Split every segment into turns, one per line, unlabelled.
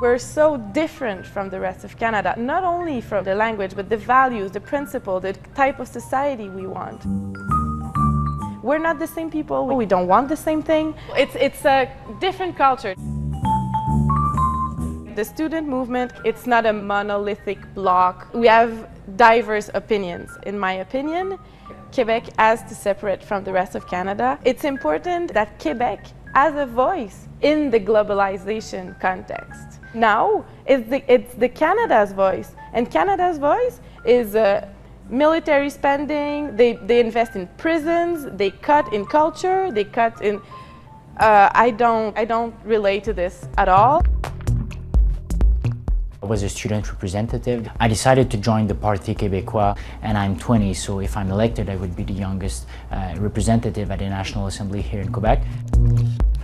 We're so different from the rest of Canada, not only from the language, but the values, the principle, the type of society we want. We're not the same people, we don't want the same thing. It's a different culture. The student movement, it's not a monolithic block. We have diverse opinions. In my opinion, Quebec has to separate from the rest of Canada. It's important that Quebec has a voice in the globalization context. Now, it's the Canada's voice, and Canada's voice is military spending, they invest in prisons, they cut in culture, they cut in... I don't relate to this at all.
I was a student representative. I decided to join the Parti Québécois, and I'm 20, so if I'm elected, I would be the youngest representative at the National Assembly here in Quebec.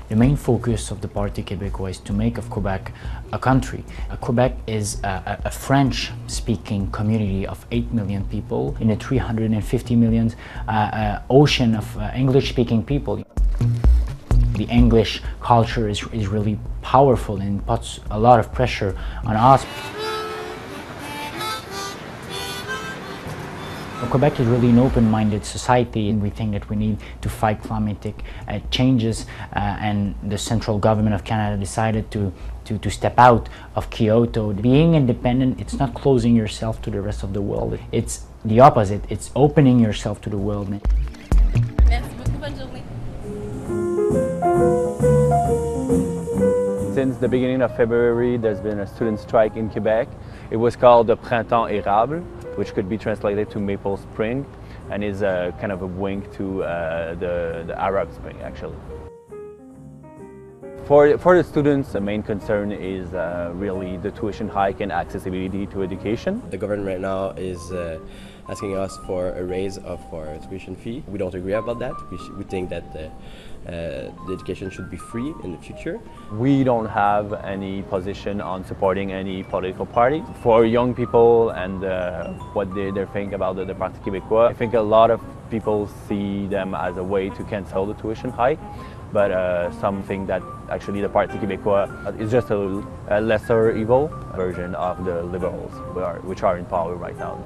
The main focus of the Parti Québécois is to make of Quebec a country. Quebec is a French-speaking community of 8 million people in a 350 million ocean of English-speaking people. The English culture is really powerful and puts a lot of pressure on us. Quebec is really an open-minded society, and we think that we need to fight climatic changes, and the central government of Canada decided to step out of Kyoto. Being independent, it's not closing yourself to the rest of the world. It's the opposite, it's opening yourself to the world.
Merci beaucoup, bonne journée.
Since the beginning of February, there's been a student strike in Quebec. It was called the Printemps Érable, which could be translated to Maple Spring, and is a kind of a wink to the Arab Spring, actually. For the students, the main concern is really the tuition hike and accessibility to education.
The government right now is asking us for a raise of our tuition fee. We don't agree about that. We think that the education should be free in the future.
We don't have any position on supporting any political party. For young people and what they think about the Parti Québécois, I think a lot of people see them as a way to cancel the tuition hike, but some think that actually the Parti Québécois is just a lesser evil version of the Liberals, which are in power right now.